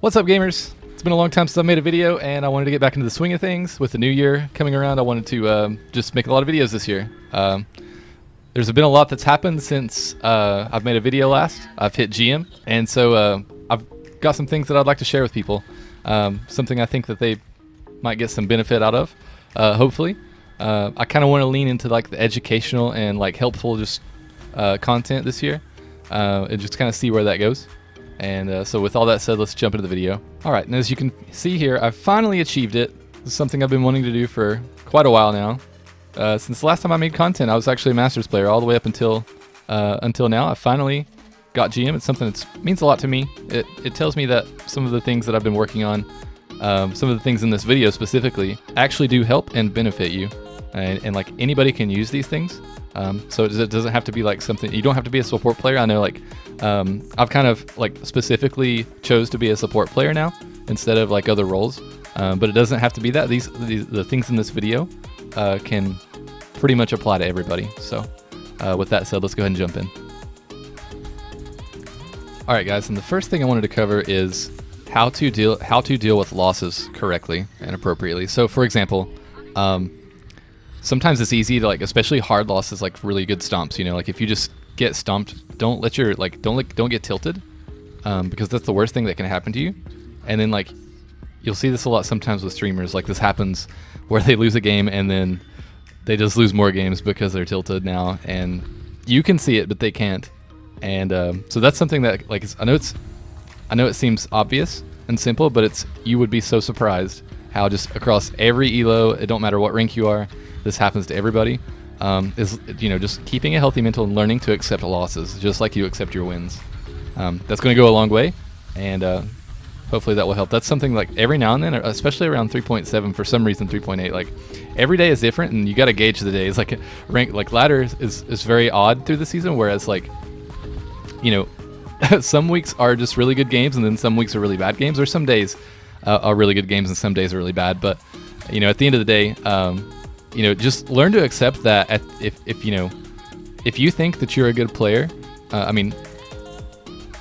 What's up, gamers? It's been a long time since I made a video, and I wanted to get back into the swing of things. With the new year coming around, I wanted to just make a lot of videos this year. There's been a lot that's happened since I've made a video last. I've hit GM, and so I've got some things that I'd like to share with people. Something I think that they might get some benefit out of, hopefully. I kind of want to lean into like the educational and like helpful just content this year, and just kind of see where that goes. And so with all that said, let's jump into the video. Alright, and as you can see here, I've finally achieved it. This is something I've been wanting to do for quite a while now. Since the last time I made content, I was actually a Masters player all the way up until now. I finally got GM. It's something that means a lot to me. It tells me that some of the things that I've been working on, some of the things in this video specifically, actually do help and benefit you. And like anybody can use these things. So it doesn't have to be like something, you don't have to be a support player. I know like I've kind of like specifically chose to be a support player now instead of like other roles, but it doesn't have to be that. The things in this video can pretty much apply to everybody. So with that said, let's go ahead and jump in. All right, guys, and the first thing I wanted to cover is how to deal with losses correctly and appropriately. So for example, sometimes it's easy to like, especially hard losses, like really good stomps. You know, like if you just get stomped, don't get tilted, because that's the worst thing that can happen to you. And then like you'll see this a lot sometimes with streamers. Like this happens where they lose a game and then they just lose more games because they're tilted now, and you can see it, but they can't. And so that's something that like I know it seems obvious and simple, but you would be so surprised how just across every elo, it don't matter what rank you are, this happens to everybody. Is, you know, just keeping a healthy mental and learning to accept losses, just like you accept your wins. That's going to go a long way, and hopefully that will help. That's something like every now and then, especially around 3.7, for some reason 3.8, like every day is different, and you got to gauge the days. Like rank, like ladder is very odd through the season, whereas like, you know, some weeks are just really good games, and then some weeks are really bad games, or some days are really good games and some days are really bad. But you know, at the end of the day, you know, just learn to accept that if you think that you're a good player, I mean,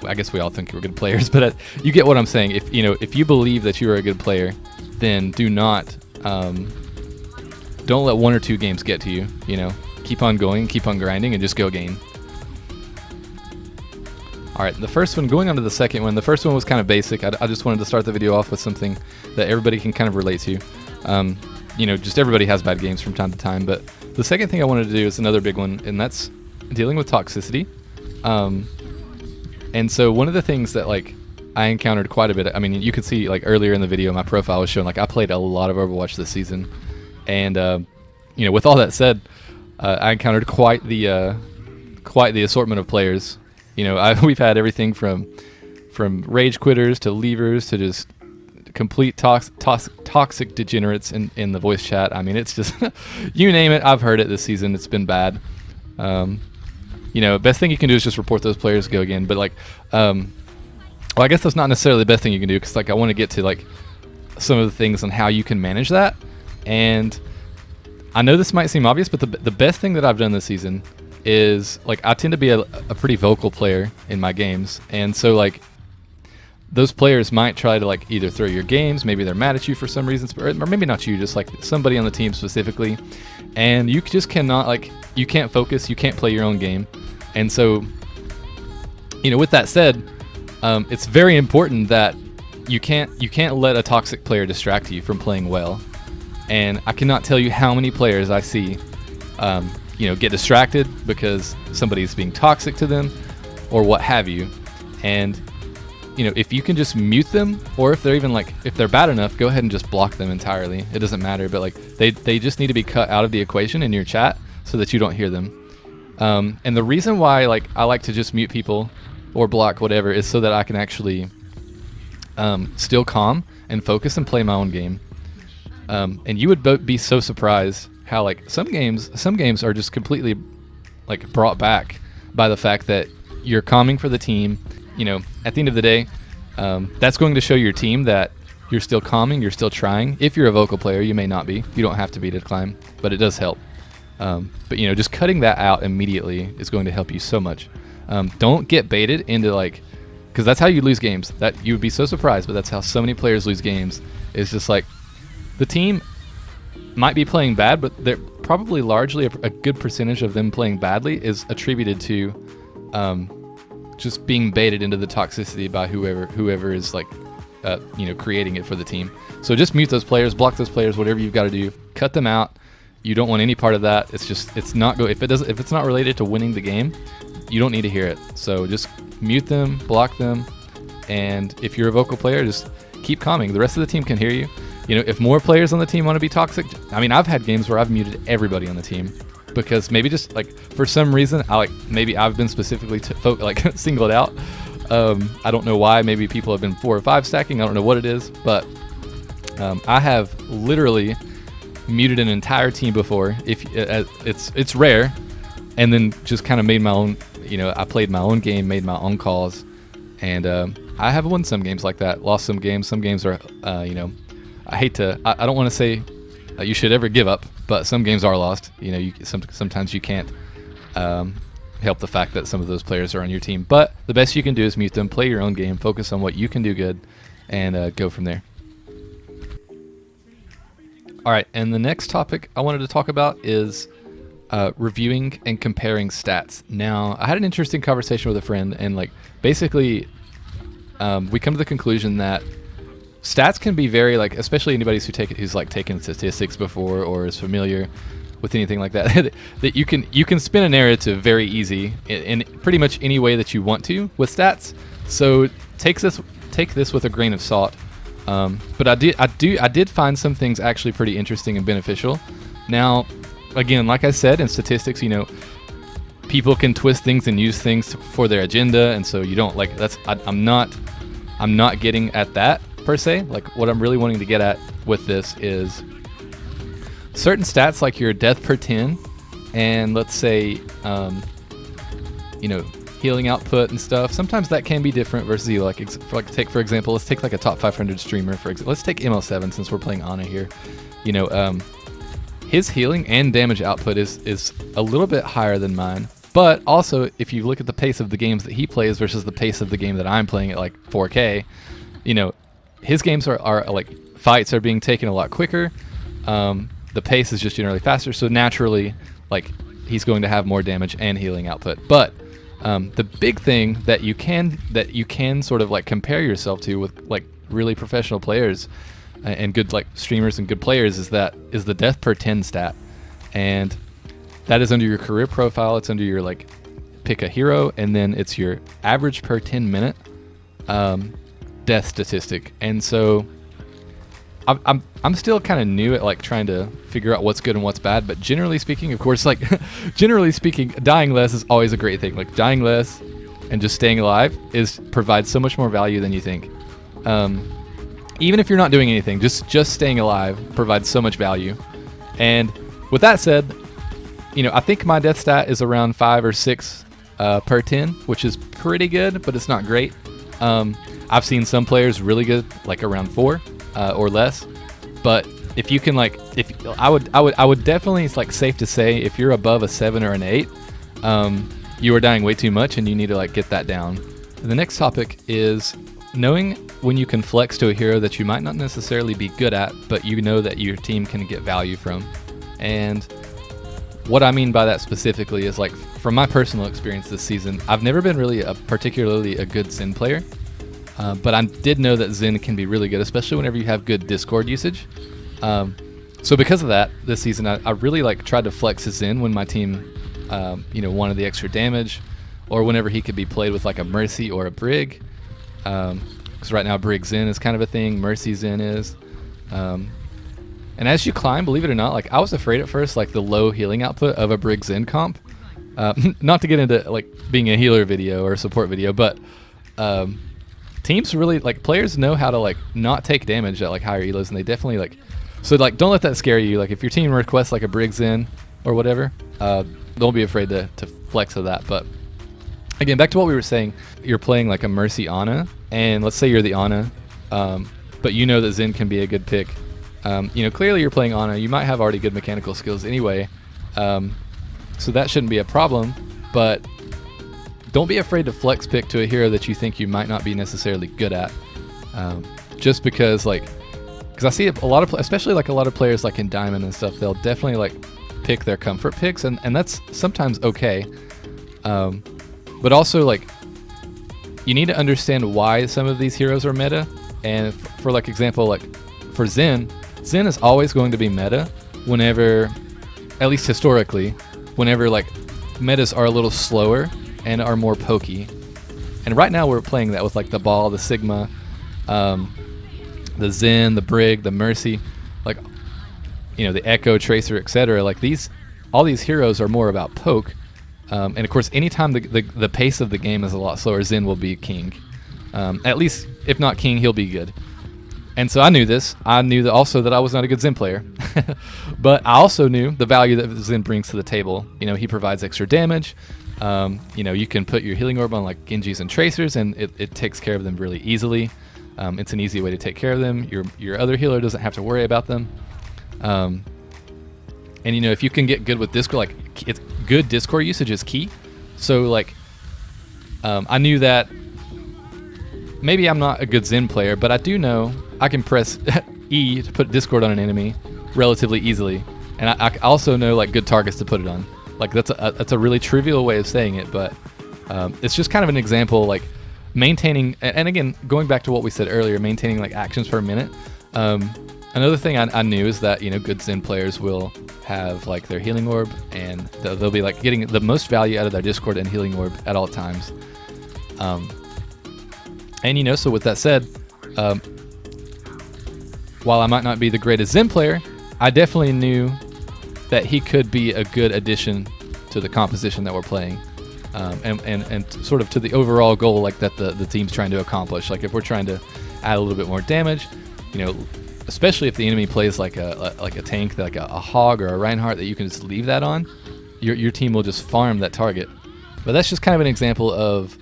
I guess we all think we're good players, but you get what I'm saying. If you believe that you are a good player, then do not, don't let one or two games get to you. You know, keep on going, keep on grinding, and just go gain. All right, the first one, going on to the second one. The first one was kind of basic. I just wanted to start the video off with something that everybody can kind of relate to. You know, just everybody has bad games from time to time. But the second thing I wanted to do is another big one, and that's dealing with toxicity. And so one of the things that like I encountered quite a bit, I mean, you could see like earlier in the video, my profile was showing like I played a lot of Overwatch this season. And, you know, with all that said, I encountered quite the assortment of players. You know, we've had everything from rage quitters to leavers to just complete toxic degenerates in the voice chat. I mean, it's just you name it, I've heard it this season. It's been bad. You know, best thing you can do is just report those players, go again. But like, well, I guess that's not necessarily the best thing you can do, because like I want to get to like some of the things on how you can manage that. And I know this might seem obvious, but the best thing that I've done this season is like I tend to be a pretty vocal player in my games, and so like those players might try to like either throw your games, maybe they're mad at you for some reasons, or maybe not you, just like somebody on the team specifically, and you just cannot, like, you can't focus, you can't play your own game. And so, you know, with that said, it's very important that you can't let a toxic player distract you from playing well. And I cannot tell you how many players I see you know, get distracted because somebody's being toxic to them or what have you. And you know, if you can just mute them, or if they're even like, if they're bad enough, go ahead and just block them entirely. It doesn't matter, but like they just need to be cut out of the equation in your chat so that you don't hear them. And the reason why like I like to just mute people or block whatever is so that I can actually still calm and focus and play my own game. And you would be so surprised how like some games are just completely like brought back by the fact that you're calming for the team. You know, at the end of the day, that's going to show your team that you're still calming, you're still trying. If you're a vocal player, you may not be. You don't have to be to climb, but it does help. But you know, just cutting that out immediately is going to help you so much. Don't get baited into like because that's how you lose games. That you would be so surprised, but that's how so many players lose games. It's just like the team might be playing bad, but they're probably largely a good percentage of them playing badly is attributed to just being baited into the toxicity by whoever is like creating it for the team. So just mute those players, block those players, whatever you've got to do, cut them out. You don't want any part of that. It's not if it's not related to winning the game, you don't need to hear it. So just mute them, block them, and if you're a vocal player, just keep calming. The rest of the team can hear you. If more players on the team want to be toxic, I mean, I've had games where I've muted everybody on the team because maybe just like for some reason maybe I've been specifically singled out. I don't know why. Maybe people have been 4 or 5 stacking. I don't know what it is, but I have literally muted an entire team before. It's rare, and then just kind of made my own. I played my own game, made my own calls, and I have won some games like that. Lost some games. Some games are, I don't want to say you should ever give up, but some games are lost. Sometimes you can't help the fact that some of those players are on your team. But the best you can do is mute them, play your own game, focus on what you can do good, and go from there. All right, and the next topic I wanted to talk about is reviewing and comparing stats. Now, I had an interesting conversation with a friend, and basically we come to the conclusion that stats can be very especially anybody who's taken statistics before or is familiar with anything like that, that you can spin a narrative very easy in pretty much any way that you want to with stats. So take this with a grain of salt. But I did find some things actually pretty interesting and beneficial. Now, again, like I said, in statistics, people can twist things and use things for their agenda, and so you don't I'm not getting at that per se. What I'm really wanting to get at with this is certain stats like your death per 10 and let's say healing output and stuff. Sometimes that can be different versus you. Take for example, let's take a top 500 streamer for example. Let's take ML7 since we're playing Ana here. His healing and damage output is a little bit higher than mine. But also, if you look at the pace of the games that he plays versus the pace of the game that I'm playing at 4K, his games are fights are being taken a lot quicker. The pace is just generally faster, so naturally, he's going to have more damage and healing output. But the big thing that you can sort of compare yourself to with really professional players and good streamers and good players is the death per 10 stat, and that is under your career profile. It's under your pick a hero, and then it's your average per 10 minute death statistic. And so I'm still kind of new at trying to figure out what's good and what's bad, but generally speaking, of course, generally speaking, dying less is always a great thing. Dying less and just staying alive provides so much more value than you think. Even if you're not doing anything, just staying alive provides so much value. And with that said, I think my death stat is around 5 or 6 per 10, which is pretty good, but it's not great. I've seen some players really good, around 4 or less. But if you can, I would definitely, it's safe to say, if you're above a 7 or an 8, you are dying way too much, and you need to get that down. And the next topic is knowing when you can flex to a hero that you might not necessarily be good at, but that your team can get value from. And what I mean by that specifically is from my personal experience this season, I've never been really particularly a good Zen player, but I did know that Zen can be really good, especially whenever you have good Discord usage. So because of that, this season I really tried to flex his Zen when my team wanted the extra damage, or whenever he could be played with a Mercy or a Brig. Because right now Brig Zen is kind of a thing, Mercy Zen is. And as you climb, believe it or not, I was afraid at first, the low healing output of a Brig Zen comp. Not to get into being a healer video or a support video, but teams really players know how to not take damage at higher elos, and they definitely so don't let that scare you. If your team requests a Brig Zen or whatever, don't be afraid to flex of that. But again, back to what we were saying, you're playing a Mercy Ana, and let's say you're the Ana, but that Zen can be a good pick. Clearly you're playing Ana, you might have already good mechanical skills anyway, so that shouldn't be a problem. But don't be afraid to flex pick to a hero that you think you might not be necessarily good at, just because because I see a lot of, especially like a lot of players like in Diamond and stuff, they'll definitely like pick their comfort picks, and that's sometimes okay, but also like you need to understand why some of these heroes are meta. And for like example, like for Zen is always going to be meta whenever, at least historically, whenever like metas are a little slower and are more pokey. And right now we're playing that with like the Ball, the Sigma, the Zen, the Brig, the Mercy, like, you know, the Echo, Tracer, etc. Like all these heroes are more about poke. And of course, anytime the pace of the game is a lot slower, Zen will be king. At least, if not king, he'll be good. And so I knew this. I knew that also that I was not a good Zen player. But I also knew the value that Zen brings to the table. You know, he provides extra damage. You know, you can put your healing orb on like Genjis and Tracers, and it takes care of them really easily. It's an easy way to take care of them. Your other healer doesn't have to worry about them. And you know, if you can get good with Discord, like it's good Discord usage is key. So like, I knew that maybe I'm not a good Zen player, but I do know I can press E to put Discord on an enemy relatively easily, and I also know like good targets to put it on. Like that's a really trivial way of saying it, but it's just kind of an example, like maintaining. And again, going back to what we said earlier, maintaining like actions per minute. Another thing I knew is that, you know, good Zen players will have like their healing orb, and they'll be like getting the most value out of their Discord and healing orb at all times. And you know, so with that said, while I might not be the greatest Zen player, I definitely knew that he could be a good addition to the composition that we're playing, and sort of to the overall goal like that the team's trying to accomplish. Like if we're trying to add a little bit more damage, you know, especially if the enemy plays like a tank, like a Hog or a Reinhardt that you can just leave that on, your team will just farm that target. But that's just kind of an example of,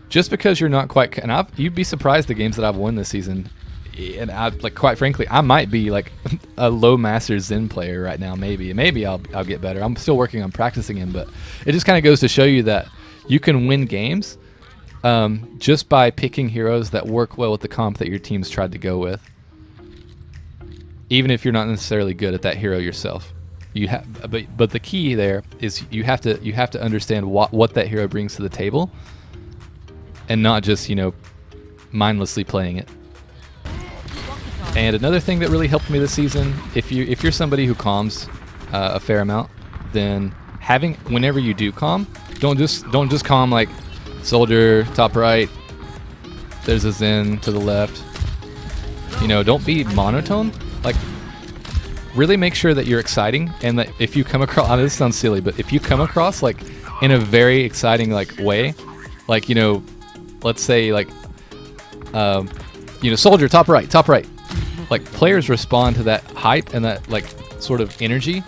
just because you're not quite, and you'd be surprised the games that I've won this season, and like quite frankly, I might be like a low master Zen player right now. Maybe I'll get better. I'm still working on practicing him, but it just kind of goes to show you that you can win games just by picking heroes that work well with the comp that your team's tried to go with, even if you're not necessarily good at that hero yourself. You have, but the key there is you have to understand what that hero brings to the table, and not just, you know, mindlessly playing it. And another thing that really helped me this season, if you're somebody who calms a fair amount, then whenever you do calm, don't just calm like soldier top right, there's a Zen to the left. You know, don't be monotone. Like, really make sure that you're exciting, and that if you come across, I know this sounds silly, but if you come across like in a very exciting like way, like, you know, let's say like, you know, soldier top right, like players respond to that hype and that like sort of energy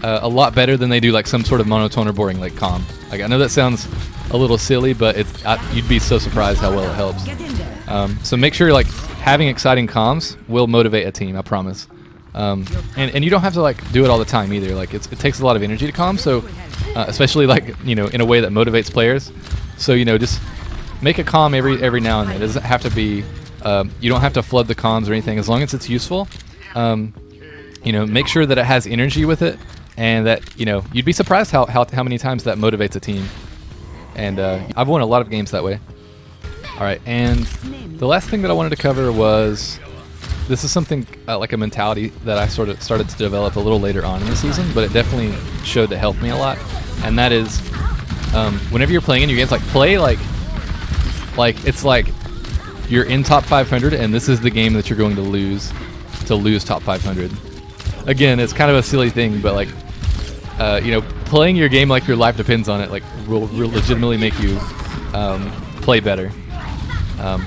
a lot better than they do like some sort of monotone or boring like calm. Like, I know that sounds a little silly, but you'd be so surprised how well it helps. So make sure like having exciting comms will motivate a team, I promise. And you don't have to like do it all the time either. Like it takes a lot of energy to calm, so especially like, you know, in a way that motivates players. So, you know, just make a calm every now and then. It doesn't have to be, you don't have to flood the comms or anything, as long as it's useful. You know, make sure that it has energy with it, and that, you know, you'd be surprised how many times that motivates a team. And I've won a lot of games that way. Alright, and the last thing that I wanted to cover was, this is something like a mentality that I sort of started to develop a little later on in the season, but it definitely showed to help me a lot. And that is, whenever you're playing in your games, like play like it's like you're in top 500 and this is the game that you're going to lose top 500. Again, it's kind of a silly thing, but like, you know, playing your game like your life depends on it, like will legitimately make you play better.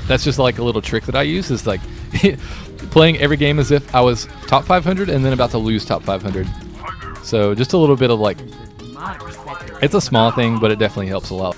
That's just like a little trick that I use, is like playing every game as if I was top 500 and then about to lose top 500. So just a little bit of like, it's a small thing, but it definitely helps a lot.